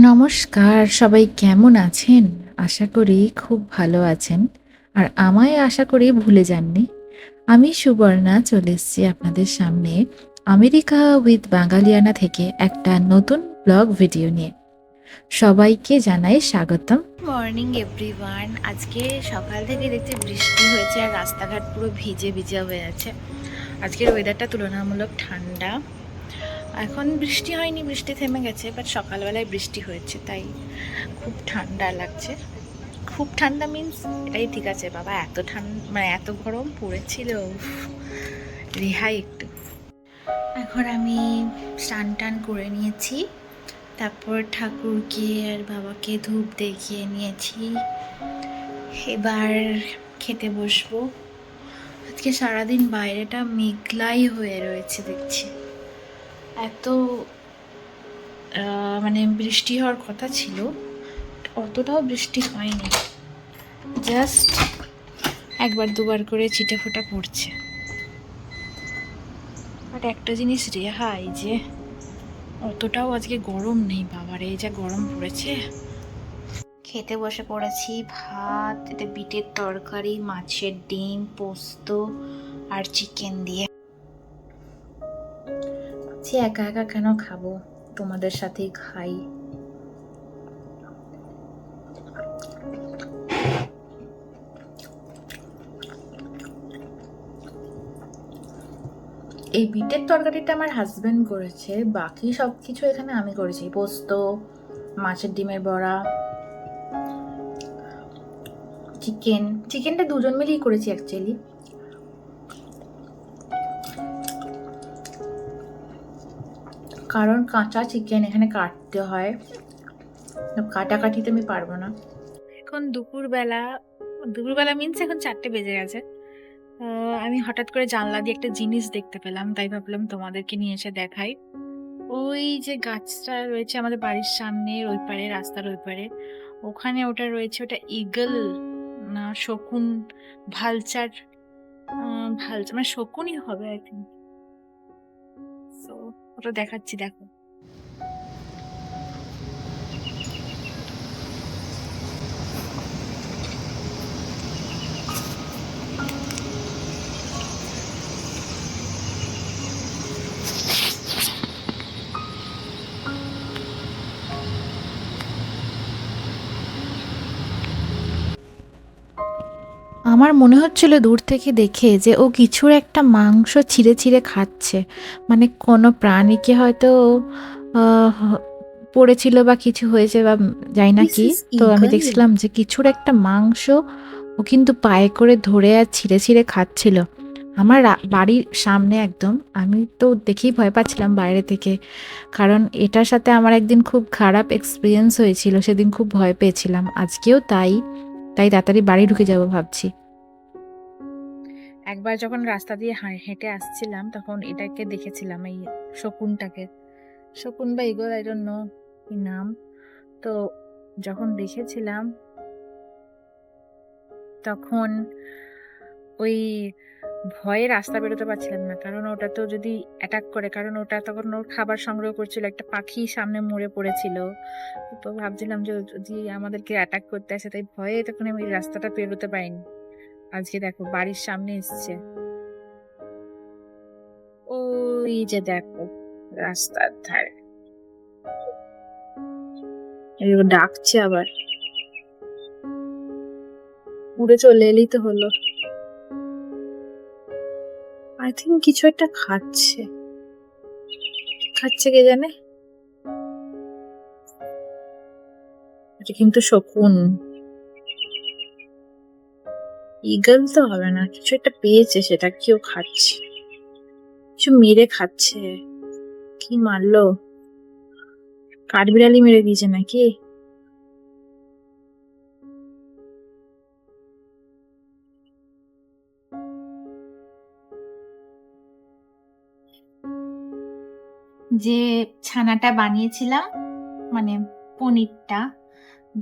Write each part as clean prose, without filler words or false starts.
নমস্কার, সবাই কেমন আছেন? আশা করি খুব ভালো আছেন। আর আমায় আশা করি ভুলে যাননি। আমি সুবর্ণা চলে এসেছি আপনাদের সামনে আমেরিকা উইথ বাঙালিয়ানা থেকে একটা নতুন ব্লগ ভিডিও নিয়ে। সবাইকে জানাই স্বাগতম। Morning everyone. আজকে সকাল থেকে দেখছি বৃষ্টি হয়েছে আর রাস্তাঘাট পুরো ভিজে ভিজে হয়ে আছে। আজকের ওয়েদারটা তুলনামূলক ঠান্ডা। এখন বৃষ্টি হয়নি, বৃষ্টি থেমে গেছে, বাট সকালবেলায় বৃষ্টি হয়েছে, তাই খুব ঠান্ডা লাগছে। খুব ঠান্ডা মিন্স এটাই ঠিক আছে বাবা, এত ঠান্ডা মানে এত গরম পড়েছিল, রেহাই একটু। এখন আমি স্নান টান করে নিয়েছি, তারপর ঠাকুরকে আর বাবাকে ধূপ দেখিয়ে নিয়েছি। এবার খেতে বসবো। আজকে সারাদিন বাইরেটা মেঘলাই হয়ে রয়েছে দেখছি। এত মানে বৃষ্টি হওয়ার কথা ছিল, অতটাও বৃষ্টি হয়নি, জাস্ট একবার দুবার করে ছিটে ফোঁটা পড়ছে। বাট একটা জিনিস রেহাই যে অতটাও আজকে গরম নেই। বাবার এই যা গরম পড়েছে। খেতে বসে পড়েছি। ভাত, এতে বিটের তরকারি, মাছের ডিম, পোস্ত আর চিকেন দিয়ে। একা একা কেন খাবো, তোমাদের সাথেই খাই। এই বিটের তরকারিটা আমার হাজবেন্ড করেছে, বাকি সব কিছু এখানে আমি করেছি। পোস্ত, মাছের ডিমের বড়া, চিকেনটা দুজন মিলেই করেছি অ্যাকচুয়ালি। কারণ কাঁচা চিকেন এখানে কাটতে হয়, কাটাকাটিতে আমি পারবো না। এখন দুপুরবেলা মিন্স এখন 4টে বেজে গেছে। আমি হঠাৎ করে জানলা দিয়ে একটা জিনিস দেখতে পেলাম, তাই ভাবলাম তোমাদেরকে নিয়ে এসে দেখাই। ওই যে গাছটা রয়েছে আমাদের বাড়ির সামনে, ওই পারে, রাস্তার ওই পারে, ওখানে ওটা রয়েছে। ওটা ঈগল না শকুন, ভালচার, ভালচার মানে শকুনই হবে আই থিঙ্ক। সো ওটা দেখাচ্ছি, দেখো। আমার মনে হচ্ছিল দূর থেকে দেখে যে ও কিছুর একটা মাংস ছিঁড়ে ছিঁড়ে খাচ্ছে, মানে কোনো প্রাণীকে হয়তো পড়েছিল বা কিছু হয়েছে বা যাই না কি। তো আমি দেখছিলাম যে কিছুর একটা মাংস ও কিন্তু পায়ে করে ধরে আর ছিঁড়ে ছিঁড়ে খাচ্ছিল আমার বাড়ির সামনে একদম। আমি তো দেখেই ভয় পাচ্ছিলাম বাইরে থেকে, কারণ এটার সাথে আমার একদিন খুব খারাপ এক্সপিরিয়েন্স হয়েছিল, সেদিন খুব ভয় পেয়েছিলাম। আজকেও তাই তাড়াতাড়ি বাড়ি ঢুকে যাব ভাবছি। একবার যখন রাস্তা দিয়ে হেঁটে আসছিলাম তখন এটাকে দেখেছিলাম, এই শকুনটাকে, শকুন বা ঈগল, আই ডোন্ট নো কি নাম। তো যখন দেখেছিলাম তখন ওই ভয়ে রাস্তা বেরোতে পারছিলাম না, কারণ ওটা তো যদি অ্যাটাক করে, কারণ ওটা তখন ওর খাবার সংগ্রহ করছিল, একটা পাখি সামনে মরে পড়েছিল। তো ভাবছিলাম যে যদি আমাদেরকে অ্যাটাক করতে আসে, তাই ভয়ে তখন আমি রাস্তাটা পেরোতে পারিনি। আজকে দেখো বাড়ির সামনে এসছে, ওই যে দেখো রাস্তার ধারে ডাকছে আবার। উড়ে চলে এলেই তো হলো। আই থিঙ্ক কিছু একটা খাচ্ছে, কে জানে। এটা কিন্তু শকুন, ঈগল তো হবে না। কিছু একটা পেয়েছে, সেটা কেউ খাচ্ছে, কিছু মেরে খাচ্ছে। কি মারলো? কাঠবিড়ালি মেরে দিয়েছে নাকি? যে ছানাটা বানিয়েছিলাম, মানে পনিরটা,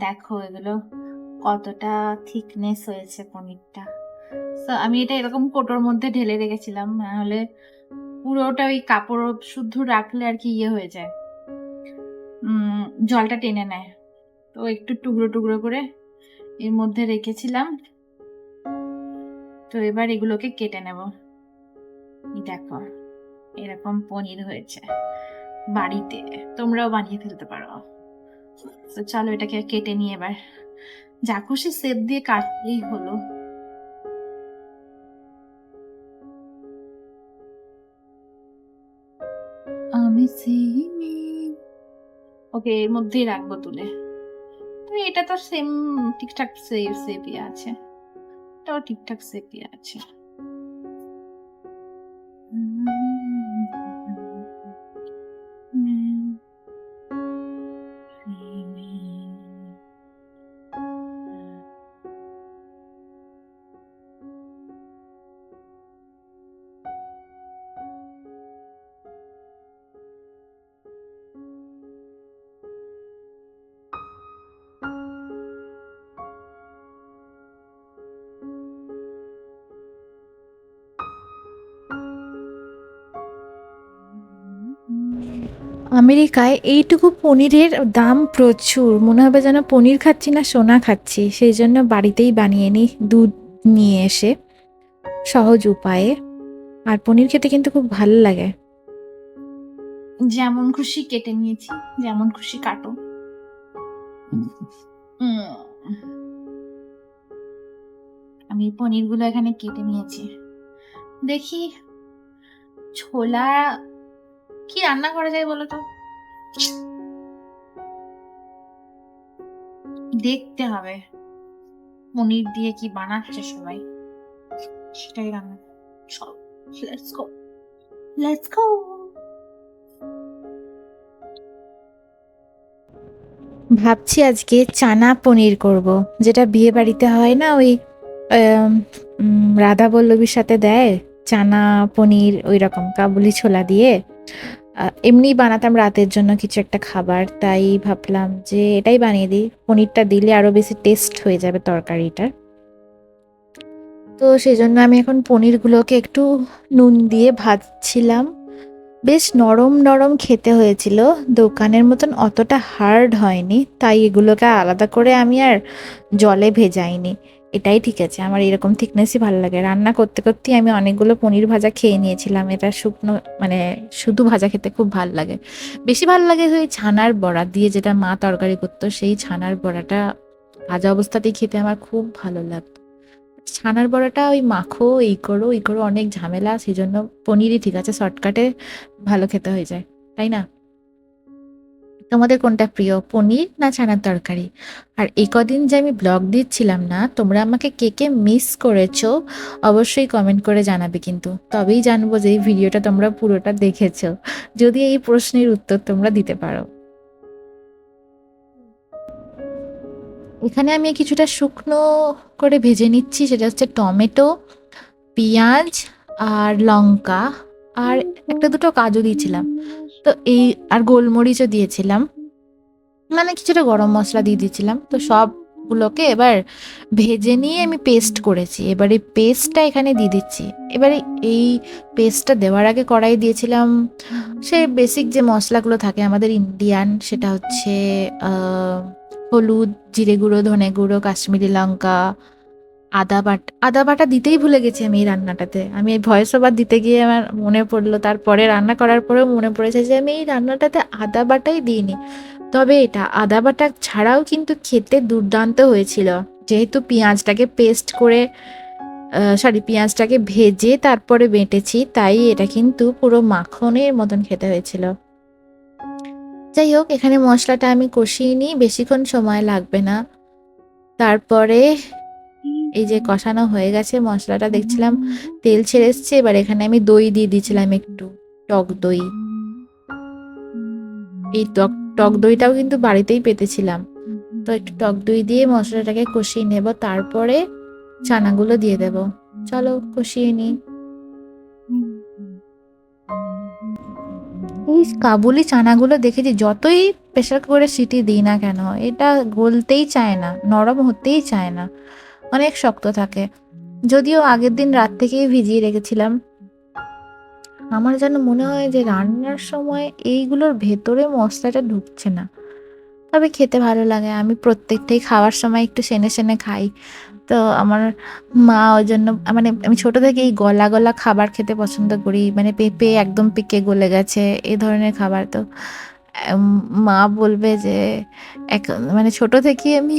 দেখো এগুলো কতটা থিকনেস হয়েছে পনিরটা। তো আমি এটা এরকম কোটোর মধ্যে ঢেলে রেখেছিলাম, নাহলে পুরোটা ওই কাপড় শুদ্ধ রাখলে আর কি ইয়ে হয়ে যায়, জলটা টেনে নেয়। তো একটু টুকরো টুকরো করে এর মধ্যে রেখেছিলাম। তো এবার এগুলোকে কেটে নেব। এই দেখো এরকম পনির হয়েছে বাড়িতে, তোমরাও বানিয়ে ফেলতে পারো। তো চলো এটাকে কেটে নিয়ে এবার যা খুশি শেপ দিয়ে কাটলেই হলো। আমি ওকে এর মধ্যেই রাখবো তুলে। তো এটা তো সেম ঠিকঠাক শেপই আছে, এটাও ঠিকঠাক শেপই আছে। আমেরিকায় এইটুকু পনিরের দাম প্রচুর, মনে হবে যেন পনির খাচ্ছি না সোনা খাচ্ছি। সেই জন্য বাড়িতেই বানিয়ে নিই দুধ নিয়ে এসে সহজ উপায়ে। আর পনির খেতে কিন্তু খুব ভালো লাগে। যেমন খুশি কেটে নিয়েছি, যেমন খুশি কাটো। আমি পনিরগুলো এখানে কেটে নিয়েছি। দেখি ছোলা কি রান্না করা যায় বলো তো? দেখতে হবে পনির দিয়ে কি বানাচ্ছে সবাই, সেটাই রান্না। চল লেটস গো, লেটস গো। ভাবছি আজকে চানা পনির করব, যেটা বিয়ে বাড়িতে হয় না, ওই রাধা বল্লভীর সাথে দেয় চানা পনির, ওই রকম কাবুলি ছোলা দিয়ে। এমনি বানাতাম রাতের জন্য কিছু একটা খাবার, তাই ভাবলাম যে এটাই বানিয়ে দিই। পনিরটা দিলে আরো বেশি টেস্ট হয়ে যাবে তরকারিটার। তো সেই জন্য আমি এখন পনিরগুলোকে একটু নুন দিয়ে ভাজছিলাম। বেশ নরম নরম খেতে হয়েছিল, দোকানের মতন অতটা হার্ড হয়নি। তাই এগুলোকে আলাদা করে আমি আর জলে ভেজাইনি। এটাই ঠিক আছে, আমার এরকম থিকনেসই ভালো লাগে। রান্না করতে করতেই আমি অনেকগুলো পনির ভাজা খেয়ে নিয়েছিলাম। এটা শুকনো মানে শুধু ভাজা খেতে খুব ভালো লাগে। বেশি ভালো লাগে ওই ছানার বড়া দিয়ে, যেটা মা তরকারি করতো, সেই ছানার বড়াটা ভাজা অবস্থাতেই খেতে আমার খুব ভালো লাগতো। ছানার বড়াটা ওই মাখো এই করো অনেক ঝামেলা, সেই জন্য পনিরই ঠিক আছে, শর্টকাটে ভালো খেতে হয়ে যায়, তাই না? তোমাদের কোনটা প্রিয়, পনির না ছানার তরকারি? আর এই কদিন যে আমি ব্লগ দিচ্ছিলাম না, তোমরা আমাকে কে কে মিস করেছো অবশ্যই কমেন্ট করে জানাবে, কিন্তু তবেই জানবো যে এই ভিডিওটা তোমরা পুরোটা দেখেছো, যদি এই প্রশ্নের উত্তর তোমরা দিতে পারো। এখানে আমি কিছুটা শুকনো করে ভেজে নিচ্ছি, সেটা হচ্ছে টমেটো, পেঁয়াজ আর লঙ্কা, আর একটা দুটো কাজু দিয়েছিলাম। তো এই আর গোলমরিচও দিয়েছিলাম, মানে কিছুটা গরম মশলা দিয়ে দিয়েছিলাম। তো সবগুলোকে এবার ভেজে নিয়ে আমি পেস্ট করেছি। এবার এই পেস্টটা এখানে দিয়ে দিচ্ছি। এবারে এই পেস্টটা দেওয়ার আগে কড়াই দিয়েছিলাম সে বেসিক যে মশলাগুলো থাকে আমাদের ইন্ডিয়ান, সেটা হচ্ছে হলুদ, জিরে গুঁড়ো, ধনে গুঁড়ো, কাশ্মীরি লঙ্কা, আদা বাটা দিতেই ভুলে গেছি আমি এই রান্নাটাতে। আমি এই ভয়েস ওভার দিতে গিয়ে আমার মনে পড়লো, তারপরে রান্না করার পরেও মনে পড়েছে যে আমি এই রান্নাটাতে আদা বাটাই দিইনি। তবে এটা আদা বাটা ছাড়াও কিন্তু খেতে দুর্দান্ত হয়েছিল, যেহেতু পেঁয়াজটাকে পেস্ট করে পেঁয়াজটাকে ভেজে তারপরে বেটেছি, তাই এটা কিন্তু পুরো মাখনের মতন খেতে হয়েছিল। যাই হোক, এখানে মশলাটা আমি কষিয়ে নিই, বেশিক্ষণ সময় লাগবে না। তারপরে এই যে কষানো হয়ে গেছে মশলাটা, দেখছিলাম তেল ছেড়ে এসছে। এবার এখানে আমি দই দিয়ে দিয়েছিলাম, একটু টক দই। এই টক দইটাও কিন্তু বাড়িতেই পেতেছিলাম। তো একটু টক দই দিয়ে মশলাটাকে কষিয়ে নেব, তারপরে চানাগুলো দিয়ে দেব। চলো কষিয়ে নিই। এই কাবুলি চানাগুলো দেখেছি, যতই প্রেশার করে সিটি দিই না কেন, এটা গলতেই চায় না, নরম হতেই চায় না, অনেক শক্ত থাকে। যদিও আগের দিন রাত থেকেই ভিজিয়ে রেখেছিলাম, আমার যেন মনে হয় যে রান্নার সময় এইগুলোর ভেতরে মশলাটা ঢুকছে না। তবে খেতে ভালো লাগে। আমি প্রত্যেকটাই খাওয়ার সময় একটু সেনে, সেনে খাই। তো আমার মা ওই জন্য মানে আমি ছোট থেকেই গলা, গলা খাবার খেতে পছন্দ করি। মানে পেঁপে একদম পেকে গলে গেছে এ ধরনের খাবার। তো এম মা বলবে যে এক মানে ছোট থেকেই আমি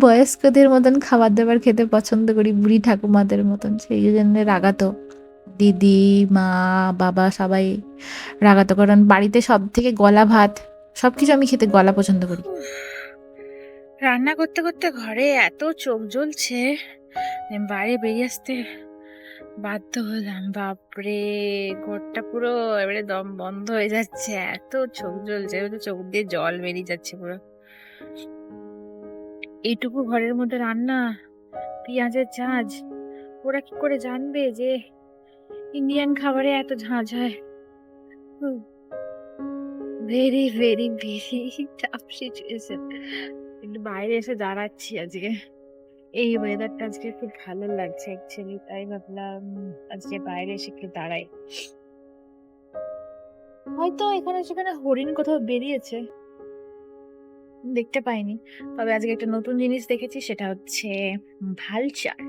বয়স্কদের মতন খাবার-দাবার খেতে পছন্দ করি, বুড়ি ঠাকুমাদের মতন। সেই জন্য রাগাতো। দিদি, মা, বাবা সবাই রাগাতো। কারণ বাড়িতে সবথেকে গলা ভাত, সবকিছু আমি খেতে গলা পছন্দ করি। উফ, রান্না করতে করতে ঘরে এত চোখ জ্বলছে, আমি বাইরে বেরিয়ে আসতে বাধ্য হলাম। বাপরে, ঘরটা পুরো এবারে দম বন্ধ হয়ে যাচ্ছে, এত চোখ জ্বলছে, এবারে চোখ দিয়ে জল বেরিয়ে যাচ্ছে পুরো। এইটুকু ঘরের মধ্যে রান্না, পেঁয়াজের ঝাঁঝ, ওরা কি করে জানবে যে ইন্ডিয়ান খাবারে এত ঝাঁঝ হয়? Very very very tough situation. একটু বাইরে এসে দাঁড়াচ্ছি আজকে। এই ওয়েদারটা আজকে খুব ভালো লাগছে অ্যাকচুয়ালি, তাই ভাবলাম আজকে বাইরে এসে একটু দাঁড়াই। হয়তো এখানে সেখানে হরিণ কোথাও বেরিয়েছে, দেখতে পাইনি। তবে আজকে একটা নতুন জিনিস দেখেছি, সেটা হচ্ছে ভালচার।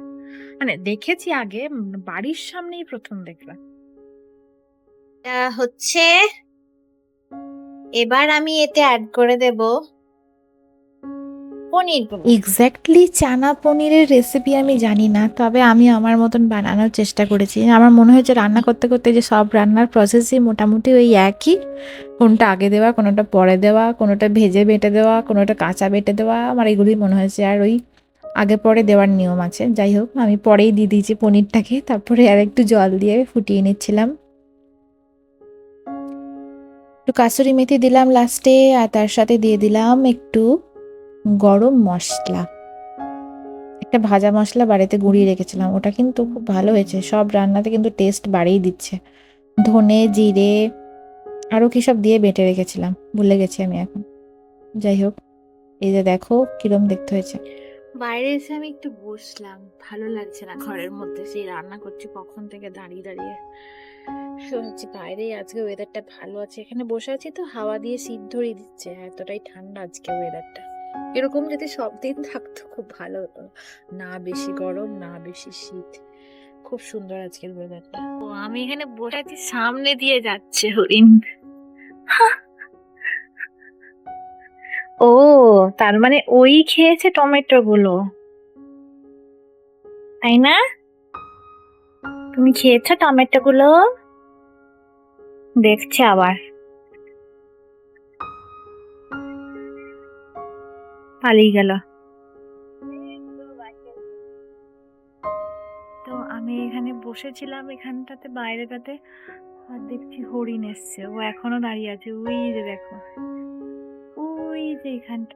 মানে দেখেছি আগে, বাড়ির সামনেই প্রথম দেখলাম। হচ্ছে এবার আমি এতে অ্যাড করে দেব পনির। এক্স্যাক্টলি চানা পনিরের রেসিপি আমি জানি না, তবে আমি আমার মতন বানানোর চেষ্টা করেছি। আমার মনে হয়েছে রান্না করতে করতে যে সব রান্নার প্রসেসই মোটামুটি ওই একই, কোনটা আগে দেওয়া, কোনোটা পরে দেওয়া, কোনোটা ভেজে বেটে দেওয়া, কোনোটা কাঁচা বেটে দেওয়া, আমার এগুলোই মনে হয়েছে। আর ওই আগে পরে দেওয়ার নিয়ম আছে। যাই হোক, আমি পরেই দিয়ে দিয়েছি পনিরটাকে, তারপরে আর একটু জল দিয়ে ফুটিয়ে নিচ্ছিলাম। একটু কাসুরি মেথি দিলাম লাস্টে, আর তার সাথে দিয়ে দিলাম একটু গরম মশলা। একটা ভাজা মশলা বাড়িতে গুঁড়িয়ে রেখেছিলাম, ওটা কিন্তু খুব ভালো হয়েছে, সব রান্নাতে কিন্তু টেস্ট বাড়িয়ে দিচ্ছে। ধনে, জিরে, আরও কী সব দিয়ে বেটে রেখেছিলাম, ভুলে গেছি আমি এখন। যাই হোক, এই যে দেখো কিরম দেখতে হয়েছে। বাইরে এসে আমি একটু বসলাম, ভালো লাগছে না ঘরের মধ্যে, সেই রান্না করছি কখন থেকে দাঁড়িয়ে দাঁড়িয়ে। তো হচ্ছে বাইরে আজকে ওয়েদারটা ভালো আছে, এখানে বসে আছি তো হাওয়া দিয়ে শীত ধরিয়ে দিচ্ছে, এতটাই ঠান্ডা আজকে ওয়েদারটা। এরকম যদি সব দিন থাকতো খুব ভালো হতো, না বেশি গরম না বেশি শীত, খুব সুন্দর আজকের ওয়েদারটা। ও আমি এখানে বসে আছি, সামনে দিয়ে যাচ্ছে হরিণ। ও, তার মানে ওই খেয়েছে টমেটো গুলো, তাই না? তুমি খেয়েছো টমেটো গুলো? দেখছে আবার, পালিয়ে গেল। তো আমি এখানে বসেছিলাম এখানটাতে, বাইরেটাতে, আর দেখছি হরিণ এসছে, ও এখনো দাঁড়িয়ে আছে। ওই যে দেখো, ওই যে এখানটা,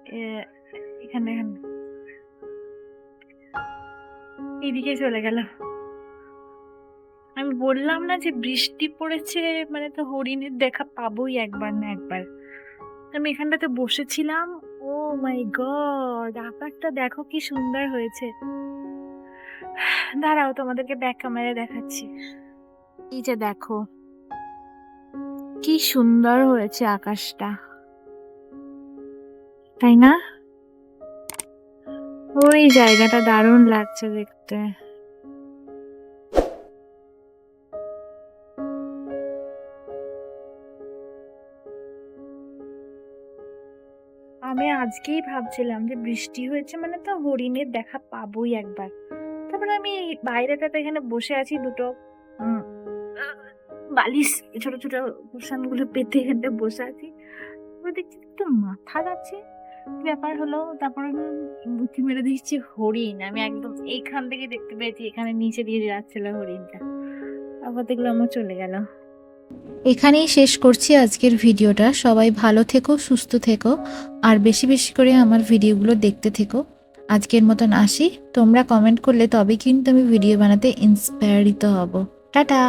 এখানে এখানে এদিকে চলে গেল। আমি বললাম না যে বৃষ্টি পড়েছে মানে তো হরিণের দেখা পাবোই একবার না একবার। আমি এখানটাতে বসেছিলাম, ও মাই গড, আকাশটা দেখো কি সুন্দর হয়েছে। দাঁড়াও তোমাদেরকে ব্যাক ক্যামেরায় দেখাচ্ছি। এই যে দেখো কি সুন্দর হয়েছে আকাশটা, তাই না? ওই জায়গাটা দারুণ লাগছে দেখতে। আমি আজকেই ভাবছিলাম যে বৃষ্টি হয়েছে মানে তো হরিণের দেখা পাবোই একবার। তারপরে আমি বাইরেটাতে এখানে বসে আছি, দুটো বালিশ, ছোট ছোট কুশন গুলো পেতে এখানটা বসে আছি, দেখছি তো মাথা যাচ্ছে, ব্যাপার হলো। তারপরে বুদ্ধি মেরে দেখছি হরিণ, আমি একদম এইখান থেকে দেখতে পেয়েছি, এখানে নিচে দিয়ে যাচ্ছিল হরিণটা, তারপর দেখলাম আমার চলে গেল। এখানেই শেষ করছি আজকের ভিডিওটা। সবাই ভালো থেকো, সুস্থ থেকো, আর বেশি বেশি করে আমার ভিডিওগুলো দেখতে থেকো। আজকের মতন আসি, তোমরা কমেন্ট করলে তবে কিন্তু আমি ভিডিও বানাতে ইন্সপায়ারিত হব। টাটা।